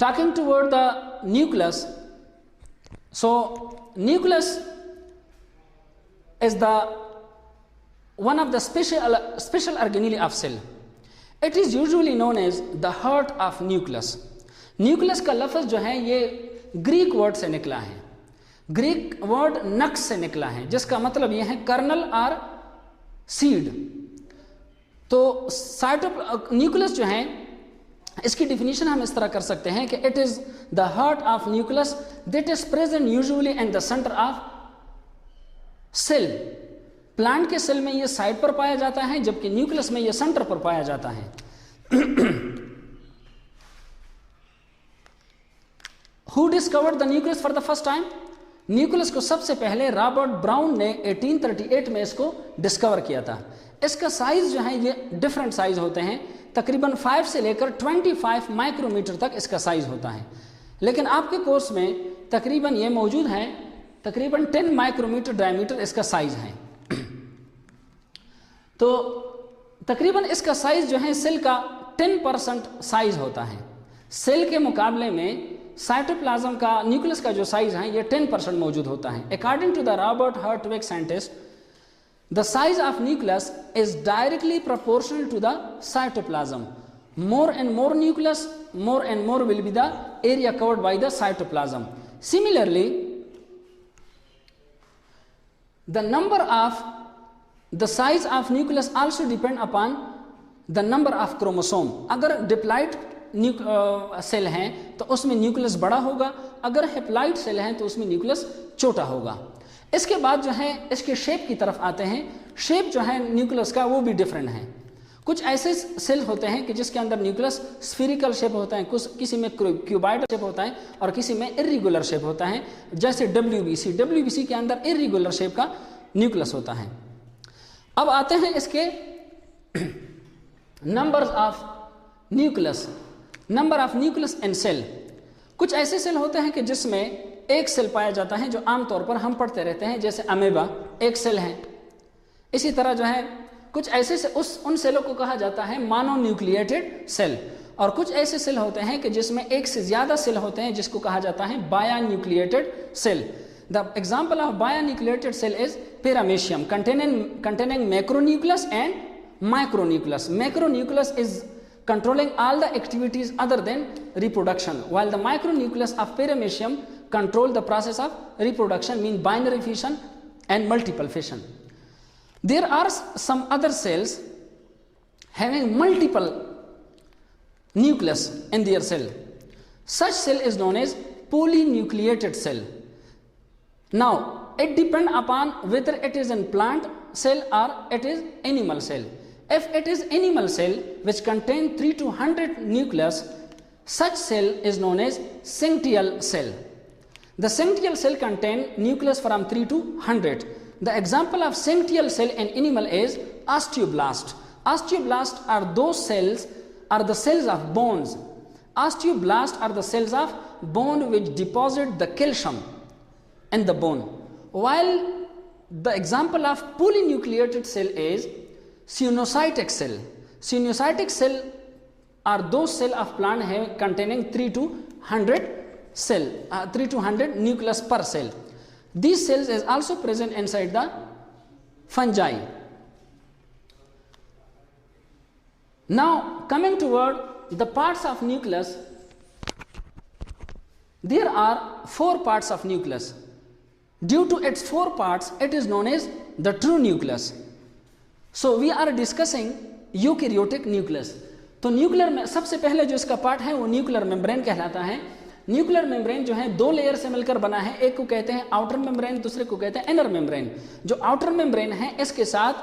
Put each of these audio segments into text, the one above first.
Talking toward the nucleus, so nucleus is the one of the special organelle of cell. It is usually known as the heart of nucleus. Nucleus का लफ्ज़ जो है ये Greek word से निकला है, Greek word नक्स से निकला है, जिसका मतलब ये है कर्नल और सीड। तो न्यूक्लियस जो है इसकी डिफिनीशन हम इस तरह कर सकते हैं कि it is the heart of nucleus that is present usually in the centre of cell. Plant के सेल में ये साइड पर पाया जाता है, जबकि न्यूक्लियस में ये सेंटर पर पाया जाता है। Who discovered the nucleus for the first time? Nucleus को सबसे पहले रॉबर्ट ब्राउन ने 1838 में इसको डिस्कवर किया था। इसका साइज जो है ये डिफरेंट साइज होते हैं, तकरीबन 5 से लेकर 25 माइक्रोमीटर तक इसका साइज होता है, लेकिन आपके कोर्स में तकरीबन ये मौजूद है, तकरीबन 10 माइक्रोमीटर डायमीटर इसका साइज है। तो तकरीबन इसका साइज जो है सेल का 10% साइज होता है। सेल के मुकाबले में साइटोप्लाज्म का, न्यूक्लियस का जो साइज है ये 10% मौजूद होता है। According to the Robert Hertwig scientist, the size of nucleus is directly proportional to the cytoplasm. More and more nucleus, more and more will be the area covered by the cytoplasm. Similarly the number of the size of nucleus also depend upon the number of chromosome. अगर diploid cell हैं तो उसमें nucleus बड़ा होगा, अगर haploid cell हैं तो उसमें न्यूक्लियस छोटा होगा। इसके बाद जो है इसके शेप की तरफ आते हैं। शेप जो है न्यूक्लियस का वो भी डिफरेंट है। कुछ ऐसे सेल होते हैं कि जिसके अंदर न्यूक्लियस स्फीरिकल शेप होता है, कुछ किसी में क्यूबाइड शेप होता है और किसी में इर्रेगुलर शेप होता है, जैसे डब्ल्यूबीसी के अंदर इर्रेगुलर शेप का न्यूक्लियस होता है। अब आते हैं इसके numbers of nucleus, number of nucleus in cell. कुछ ऐसे सेल होते हैं कि जिसमें एक सेल पाया जाता है, जो आमतौर पर हम पढ़ते रहते हैं, जैसे अमेबा एक सेल है। इसी तरह जो है कुछ ऐसे से उन सेलों को कहा जाता है मोनोन्यूक्लिएटेड सेल, और कुछ ऐसे सेल होते हैं कि जिसमें एक से ज्यादा सेल होते हैं, जिसको कहा जाता है binucleated cell. The example of binucleated cell is paramecium containing macronucleus and micronucleus. Macronucleus is controlling all the activities other than reproduction, while the micronucleus of paramecium control the process of reproduction, mean binary fission and multiple fission. There are some other cells having multiple nucleus in their cell. Such cell is known as polynucleated cell. Now it depends upon whether it is in plant cell or it is animal cell. If it is animal cell which contain 3 to 100 nucleus, such cell is known as syncytial cell. The syncytial cell contain nucleus from 3 to 100. The example of syncytial cell in animal is osteoblast. Osteoblasts are those cells, are the cells of bones. Osteoblasts are the cells of bone which deposit the calcium in the bone. While the example of polynucleated cell is sinusoidal cell. Sinusoidal cell are those cell of plant containing 3 to 100 cell, 3 to 100 nucleus per cell. These cells is also present inside the fungi. Now coming toward the parts of nucleus, there are 4 parts of nucleus. Due to its 4 parts, it is known as the true nucleus. So we are discussing eukaryotic nucleus. तो nuclear में सबसे पहले जो इसका part है वो nuclear membrane कहलाता है। न्यूक्लियर मेम्ब्रेन जो है 2 लेयर से मिलकर बना है, एक को कहते हैं आउटर मेम्ब्रेन, दूसरे को कहते हैं इनर मेम्ब्रेन। जो आउटर मेम्ब्रेन है इसके साथ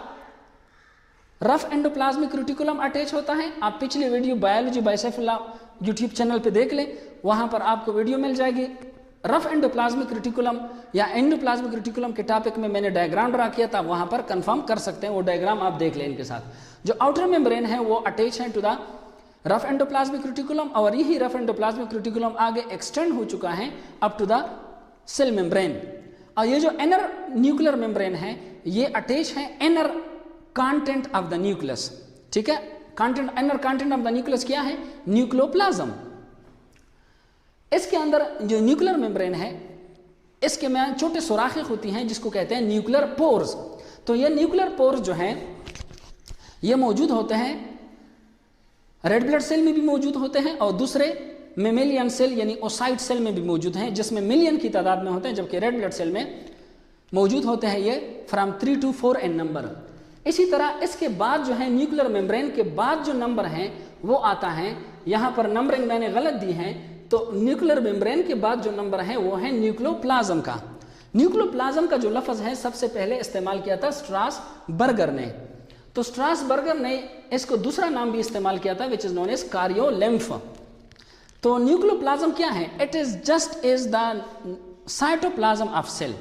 रफ एंडोप्लाज्मिक रेटिकुलम अटैच होता है। आप पिछली video biology by Saifullah YouTube channel पे देख लें, वहां पर आपको वीडियो मिल जाएगी। रफ एंडोप्लाज्मिक रेटिकुलम या एंडोप्लाज्मिक रेटिकुलम के टॉपिक में मैंने डायग्राम ड्रा किया था, वहां पर कंफर्म कर सकते हैं, वो डायग्राम आप देख लें इनके साथ। जो आउटर मेम्ब्रेन है वो अटैच है to the rough endoplasmic reticulum, और यही रफ एंडोप्लाज्मिक रेटिकुलम आगे एक्सटेंड हो चुका है up to the cell membrane. और ये जो इनर न्यूक्लियर मेम्ब्रेन है ये अटैच है inner content of the nucleus. ठीक है, content, inner content of the nucleus क्या है? न्यूक्लियोप्लाज्म। इसके अंदर जो न्यूक्लियर मेम्ब्रेन है, इसके में छोटे सुराखें होती हैं जिसको कहते हैं न्यूक्लियर पोर्स। तो ये न्यूक्लियर पोर्स जो हैं ये मौजूद होते हैं रेड ब्लड सेल में भी मौजूद होते हैं और दूसरे मेमेलियन सेल यानी ओसाइट सेल में भी मौजूद हैं, जिसमें मिलियन की तादाद में होते हैं, जबकि रेड ब्लड सेल में मौजूद होते हैं ये फ्रॉम 3 to 4 एन नंबर। इसी तरह इसके बाद जो है न्यूक्लियर मेम्ब्रेन के बाद जो नंबर हैं वो आता है, यहाँ पर नंबरिंग मैंने गलत दी है, तो न्यूक्लियर मेम्ब्रेन के बाद जो नंबर है वो है न्यूक्लियोप्लाज्म का। न्यूक्लियोप्लाज्म का जो लफ्ज़ है सबसे पहले इस्तेमाल किया था स्ट्रासबर्गर ने। तो स्ट्रासबर्गर ने इसको दूसरा नाम भी इस्तेमाल किया था which is known as karyolymph. तो न्यूक्लियोप्लाज्म क्या है? It is just is the cytoplasm of cell.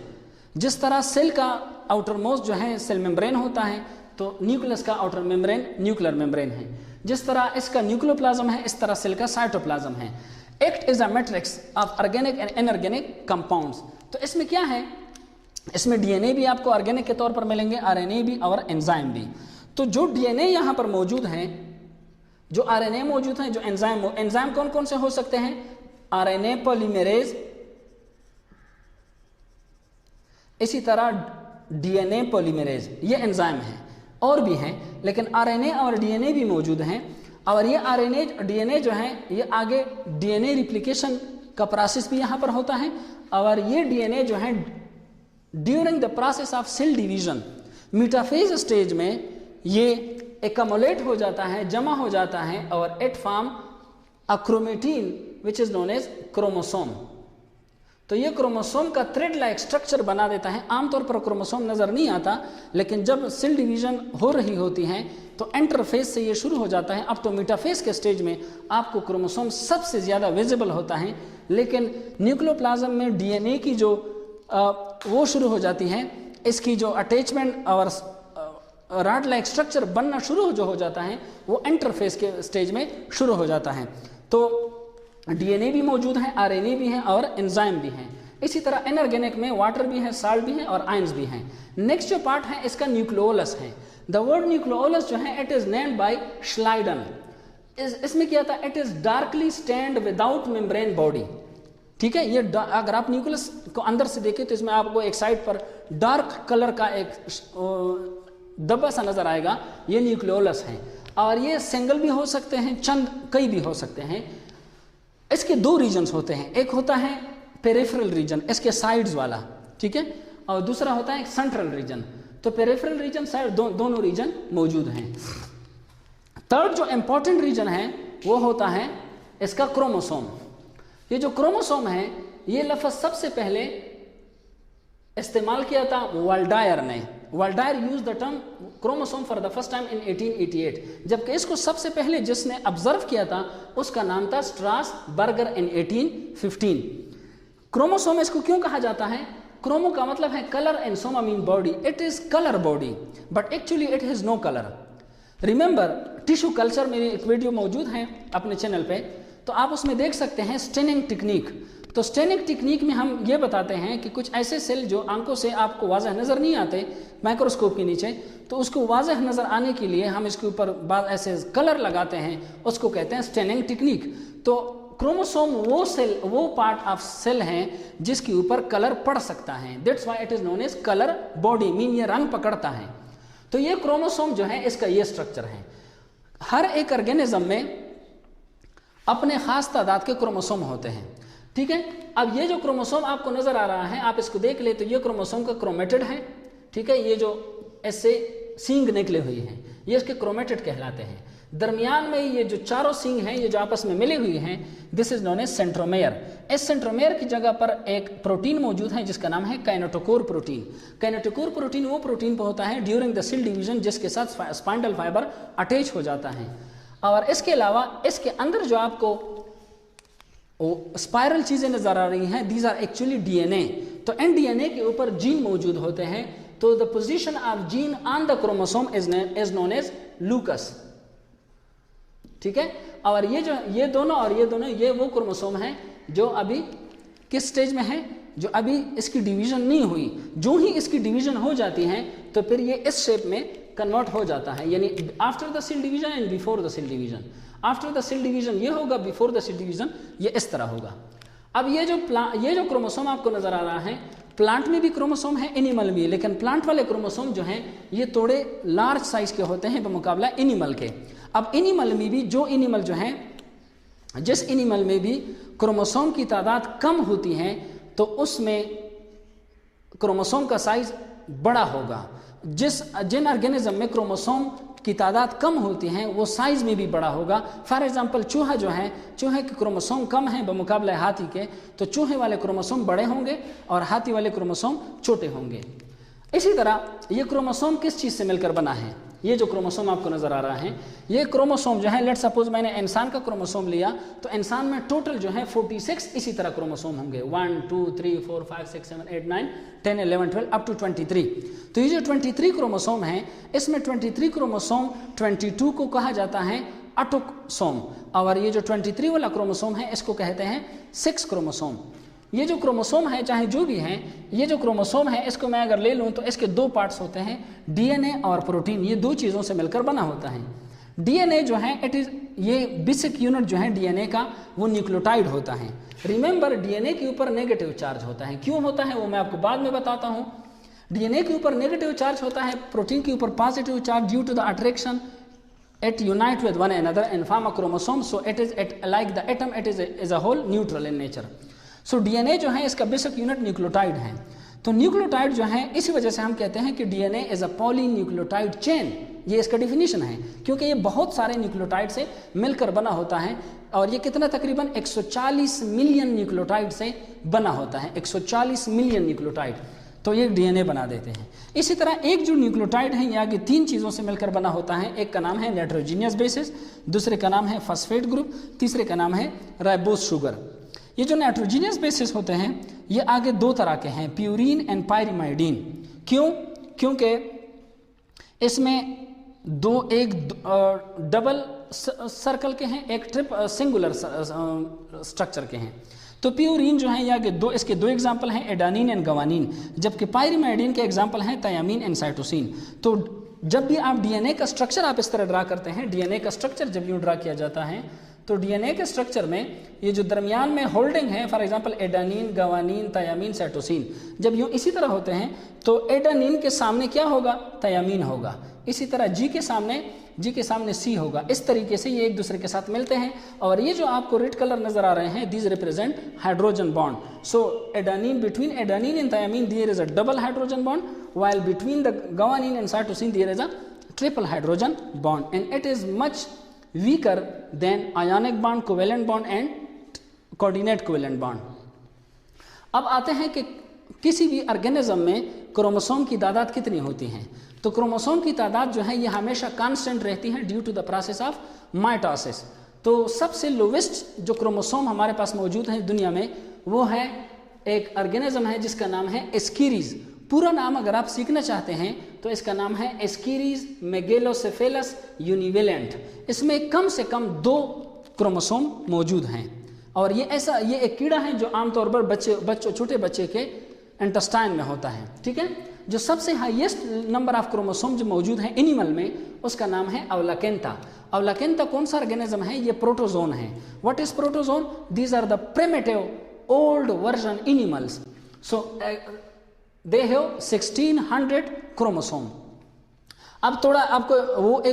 जिस तरह सेल का आउटर मोस्ट जो है सेल मेम्ब्रेन होता है, तो न्यूक्लियस का आउटर मेम्ब्रेन न्यूक्लियर मेम्ब्रेन है। जिस तरह इसका न्यूक्लियोप्लाज्म है, इस तरह सेल का साइटोप्लाज्म है। Act is a matrix of organic and inorganic compounds. तो इसमें क्या है? इसमें डीएनए भी आपको ऑर्गेनिक के तौर पर मिलेंगे, आरएनए भी और एंजाइम भी। तो जो डीएनए यहाँ पर मौजूद हैं, जो आरएनए मौजूद हैं, जो एंजाइम कौन कौन से हो सकते हैं? आरएनए पॉलीमरेज, इसी तरह डीएनए पॉलीमरेज, ये एंजाइम है। और भी हैं, लेकिन आरएनए और डीएनए भी मौजूद हैं। और ये आरएनए डीएनए जो है ये आगे डीएनए रिप्लिकेशन का प्रोसेस भी यहाँ पर होता है। और ये डीएनए जो है during the process of cell division metaphase stage में ये एकमुलेट हो जाता है, जमा हो जाता है और it form a chromatin which is known as chromosome. तो ये क्रोमोसोम का थ्रेड लाइक स्ट्रक्चर बना देता है। आमतौर पर क्रोमोसोम नजर नहीं आता, लेकिन जब सेल डिवीजन हो रही होती है तो इंटरफेस से ये शुरू हो जाता है। अब तो मेटाफेज के स्टेज में आपको क्रोमोसोम सबसे ज़्यादा विजिबल होता है, लेकिन न्यूक्लियोप्लाज्म में डीएनए की जो वो शुरू हो जाती है, इसकी जो अटैचमेंट और रॉड लाइक स्ट्रक्चर बनना शुरू जो हो जाता है वो इंटरफेस के स्टेज में शुरू हो जाता है। तो डीएनए भी मौजूद है, आरएनए भी है और एंजाइम भी हैं। इसी तरह इनऑर्गेनिक में वाटर भी है, साल्ट भी है और आयंस भी हैं। नेक्स्ट जो पार्ट है इसका न्यूक्लियोलस है। द वर्ड न्यूक्लियोलस जो है इट इज नेम्ड बाय श्लाइडन। इसमें क्या था? It is darkly stand without membrane body. ठीक है, ये अगर आप न्यूक्लियस को अंदर से देखें तो इसमें आपको एक साइड पर डार्क कलर का एक धब्बा सा नजर आएगा, ये न्यूक्लियोलस है। और ये सिंगल भी हो सकते हैं, चंद कई भी हो सकते हैं। इसके दो रीजन्स होते हैं, एक होता है पेरिफेरल रीजन, इसके साइड्स वाला, ठीक है, और दूसरा होता है सेंट्रल रीजन। तो पेरिफेरल रीजन साइड दोनों रीजन मौजूद हैं। थर्ड जो इंपॉर्टेंट रीजन है वो होता है इसका क्रोमोसोम। ये जो क्रोमोसोम है ये लफ्ज सबसे पहले इस्तेमाल किया था वाल्डायर ने। Waldeyer use the term chromosome for the first time in 1888, जबकि इसको सबसे पहले जिसने ऑब्जर्व किया था उसका नाम था स्ट्रासबर्गर इन 1815। क्रोमोसोम इसको क्यों कहा जाता है? क्रोमो का मतलब है colour and soma mean body. It is colour body but actually it has no colour. Remember tissue culture, मेरी एक वीडियो मौजूद है अपने चैनल पे, तो आप उसमें देख सकते हैं स्टेनिंग टेक्निक। तो स्टेनिंग टेक्निक में हम ये बताते हैं कि कुछ ऐसे सेल जो आंखों से आपको वाज़ह नज़र नहीं आते माइक्रोस्कोप के नीचे, तो उसको वाज़ह नज़र आने के लिए हम इसके ऊपर बाद ऐसे कलर लगाते हैं, उसको कहते हैं स्टेनिंग टेक्निक। तो क्रोमोसोम वो सेल, वो पार्ट ऑफ सेल हैं जिसके ऊपर कलर पड़ सकता है। That's why it is known as colour body, mean ये रंग पकड़ता है। तो ये क्रोमोसोम जो है इसका ये स्ट्रक्चर है। हर एक ऑर्गेनिज्म में अपने खास तादाद के क्रोमोसोम होते हैं, ठीक है। अब ये जो क्रोमोसोम आपको नजर आ रहा है, आप इसको देख ले तो ये क्रोमोसोम का क्रोमेटिड है, ठीक है। ये जो ऐसे सींग निकले हुए हैं ये इसके क्रोमेटिड कहलाते हैं। दरमियान में ये जो चारों सींग हैं ये जो आपस में मिले हुए हैं, this is known as centromere. इस सेंट्रोमेयर की जगह पर एक प्रोटीन मौजूद है जिसका नाम है काइनेटोकोर प्रोटीन। काइनेटोकोर प्रोटीन वो प्रोटीन पर होता है ड्यूरिंग द सेल डिवीजन जिसके साथ स्पाइंडल फाइबर अटैच हो जाता है। और इसके अलावा इसके अंदर जो आपको स्पाइरल चीजें नजर आ रही हैं, दीज आर एक्चुअली डीएनए। तो इन डीएनए के ऊपर जीन मौजूद होते हैं। तो the position of gene on the chromosome is known as locus, ठीक है। और ये दोनों ये वो क्रोमोसोम हैं जो अभी किस स्टेज में है, जो अभी इसकी डिवीजन नहीं हुई। जो ही इसकी डिवीजन हो जाती है तो फिर ये इस शेप में कन्वर्ट हो जाता है, यानी after the cell division and before the cell division. After the cell division ये होगा, बिफोर द सेल डिवीजन ये इस तरह होगा। अब ये जो क्रोमोसोम आपको नजर आ रहा है, प्लांट में भी क्रोमोसोम है, एनिमल भी, लेकिन प्लांट वाले क्रोमोसोम जो हैं ये थोड़े लार्ज साइज के होते हैं बमुकाबला एनिमल के। अब एनिमल में भी जो एनिमल जो है, जिस एनिमल में भी क्रोमोसोम की तादाद कम होती है तो उसमें क्रोमोसोम का साइज बड़ा होगा। जिन ऑर्गेनिज्म में क्रोमोसोम की तादाद कम होती हैं वो साइज में भी बड़ा होगा। फॉर एग्जांपल चूहा जो है, चूहे के क्रोमोसोम कम हैं बमुकाबले हाथी के, तो चूहे वाले क्रोमोसोम बड़े होंगे और हाथी वाले क्रोमोसोम छोटे होंगे। इसी तरह ये क्रोमोसोम किस चीज़ से मिलकर बना है? ये जो क्रोमोसोम आपको नजर आ रहा है, ये क्रोमोसोम जो है, लेट सपोज मैंने इंसान का क्रोमोसोम लिया तो इंसान में टोटल जो है 46 इसी तरह क्रोमोसोम होंगे, 1 2 3 4 5 6 7 8 9 10 11 12 अप टू 23। तो ये जो 23 क्रोमोसोम है, इसमें 23 क्रोमोसोम 22 को कहा जाता है ऑटोसोम, और ये जो 23 वाला क्रोमोसोम है इसको कहते हैं 6 क्रोमोसोम। ये जो क्रोमोसोम है चाहे जो भी है, ये जो क्रोमोसोम है इसको मैं अगर ले लूँ तो इसके दो पार्ट्स होते हैं, डीएनए और प्रोटीन। ये दो चीज़ों से मिलकर बना होता है। डीएनए जो है इट इज़, ये बेसिक यूनिट जो है डीएनए का वो न्यूक्लियोटाइड होता है। रिमेंबर डीएनए के ऊपर नेगेटिव चार्ज होता है। क्यों होता है वो मैं आपको बाद में बताता हूँ। डीएनए के ऊपर नेगेटिव चार्ज होता है, प्रोटीन के ऊपर positive charge due to the attraction it unite with one another and form a chromosome, so it is like the atom, it is a whole neutral in nature. So DNA जो है इसका basic unit nucleotide है। तो nucleotide जो है इसी वजह से हम कहते हैं कि DNA is a polynucleotide chain. ये इसका डिफिनीशन है, क्योंकि ये बहुत सारे न्यूक्लियोटाइड से मिलकर बना होता है, और ये कितना तकरीबन 140 मिलियन न्यूक्लियोटाइड से बना होता है। 140 मिलियन न्यूक्लियोटाइड, तो ये डीएनए बना देते हैं। इसी तरह एक जो न्यूक्लियोटाइड है ये आगे 3 चीज़ों से मिलकर बना होता है। एक का नाम है नाइट्रोजीनियस बेसिस, दूसरे का नाम है फॉस्फेट ग्रुप, तीसरे का नाम है राइबोस शुगर। ये जो नाइट्रोजीनियस बेसिस होते हैं ये आगे 2 तरह के हैं, प्यूरीन एंड पायरिमाइडीन। क्यों? क्योंकि इसमें एक डबल सर्कल के हैं, एक सिंगुलर स्ट्रक्चर के हैं। तो प्यूरीन जो है ये आगे इसके 2 एग्जाम्पल हैं, एडानिन एंड गवानीन, जबकि पायरिमाइडीन के एग्जाम्पल हैं थायामीन एंड साइटोसिन। तो जब भी आप डीएनए का स्ट्रक्चर आप इस तरह ड्रा करते हैं, डीएनए का स्ट्रक्चर जब यूँ ड्रा किया जाता है तो डीएनए के स्ट्रक्चर में ये जो दरमियान में होल्डिंग है, for example adenine, guanine, thiamine, cytosine, जब यूँ इसी तरह होते हैं तो एडानिन के सामने क्या होगा? थायामीन होगा। इसी तरह जी के सामने सी होगा। इस तरीके से ये एक दूसरे के साथ मिलते हैं। और ये जो आपको रेड कलर नजर आ रहे हैं, these represent hydrogen bond. So adenine, between adenine and thymine there is a double hydrogen bond, while between the guanine and cytosine there is a triple hydrogen bond, and it is much weaker than ionic bond, covalent bond and coordinate covalent bond. अब आते हैं कि किसी भी organism में chromosome की तादाद कितनी होती हैं। तो क्रोमोसोम की तादाद जो है ये हमेशा कांस्टेंट रहती है due to the process of mitosis. तो सबसे लोवेस्ट जो क्रोमोसोम हमारे पास मौजूद है दुनिया में वो है एक ऑर्गेनिज्म है जिसका नाम है एस्कीरीज। पूरा नाम अगर आप सीखना चाहते हैं तो इसका नाम है एस्कीरीज मेगेलोसेफेलस यूनिवेलेंट। इसमें कम से कम 2 क्रोमोसोम मौजूद हैं, और ये एक कीड़ा है जो आमतौर पर छोटे बच्चे के इंटेस्टाइन में होता है। ठीक है, जो सबसे हाईएस्ट नंबर ऑफ क्रोमोसोम जो मौजूद है एनिमल में उसका नाम है अवलाकेंता। अवलाकेंता कौन सा ऑर्गेनिज्म है? ये प्रोटोजोन है। What is protozoan? These are the primitive old version animals. So they have 1600 chromosome. अब थोड़ा आपको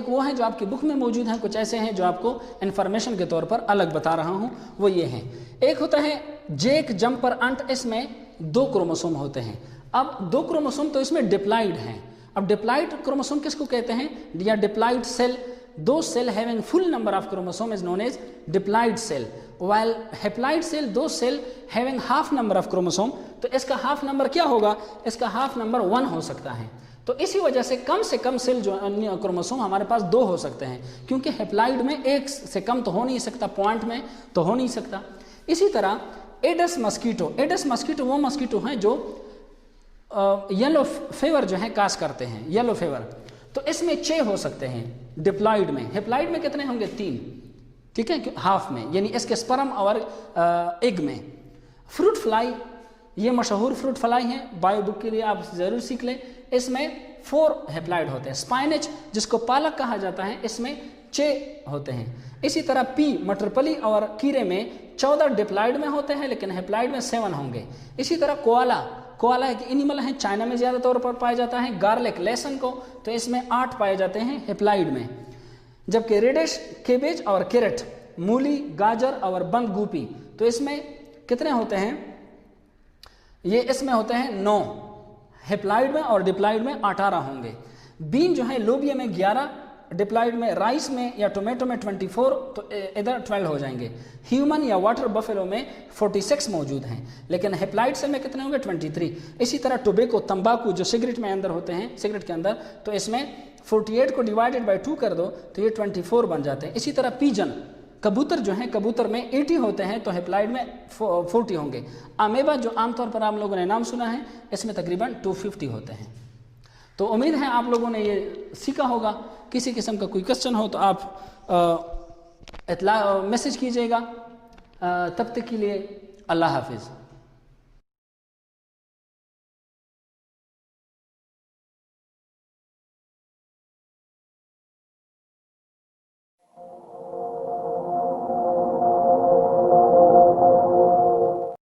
वो है जो आपकी बुक में मौजूद है, कुछ ऐसे हैं जो आपको इंफॉर्मेशन के तौर पर अलग बता रहा हूं। वो ये हैं, एक होता है जेक जंपर अंट, इसमें 2 क्रोमोसोम होते हैं। अब 2 क्रोमोसोम तो इसमें डिप्लाइड हैं। अब डिप्लाइड क्रोमोसोम किसको कहते हैं? या diploid cell. 2 cell having full number of chromosome is known as diploid cell, while haploid cell 2 cell having half number of chromosome. तो इसका हाफ नंबर क्या होगा? इसका हाफ नंबर 1 हो सकता है। तो इसी वजह से कम सेल जो अन्य क्रोमोसोम हमारे पास 2 हो सकते हैं, क्योंकि हैप्लाइड में 1 से कम तो हो नहीं सकता, पॉइंट में तो हो नहीं सकता। इसी तरह एडस मस्कीटो वो मस्कीटो हैं जो येलो फीवर जो है काज करते हैं, येलो फीवर। तो इसमें 6 हो सकते हैं डिप्लॉइड में। हेप्लॉइड में कितने होंगे? 3। ठीक है, हाफ में, यानी इसके स्पर्म और एग में। फ्रूट फ्लाई, ये मशहूर फ्रूट फ्लाई हैं, बायो बुक के लिए आप जरूर सीख लें। इसमें 4 हेप्लॉइड होते हैं। स्पाइनच जिसको पालक कहा जाता है, इसमें 6 होते हैं। इसी तरह पी, मटर पली और कीरे में 14 डिप्लॉयड में होते हैं, लेकिन हेप्लॉयड में 7 होंगे। इसी तरह कोआला एक एनिमल है, चाइना में ज़्यादा तौर पर पाया जाता है। गार्लिक लहसुन को, तो इसमें 8 पाए जाते हैं हेप्लॉयड में। जबकि रेडिश केबेज और कैरेट, मूली, गाजर और बंद गोभी, तो इसमें कितने होते हैं? ये इसमें होते हैं 9 हेप्लॉयड में, और डिप्लॉयड में 18 होंगे। बीन जो है लोबिया में 11, डिप्लॉयड में, राइस में या टोमेटो में 24, तो इधर 12 हो जाएंगे। ह्यूमन या वाटर बफेलो में 46 मौजूद हैं, लेकिन हेप्लॉयड सेल में कितने होंगे? 23। इसी तरह टोबैको, तंबाकू जो सिगरेट में अंदर होते हैं, सिगरेट के अंदर, तो इसमें 48 को डिवाइडेड बाई 2 कर दो तो ये 24 बन जाते हैं। इसी तरह पीजन, कबूतर जो है, कबूतर में 80 होते हैं, तो हेप्लॉयड में 40 होंगे। अमेबा जो आमतौर पर आप लोगों ने नाम सुना है, इसमें तकरीबन 250 होते हैं। तो उम्मीद है आप लोगों ने ये सीखा होगा। किसी किस्म का कोई क्वेश्चन हो तो आप मैसेज कीजिएगा। तब तक के लिए अल्लाह हाफिज़।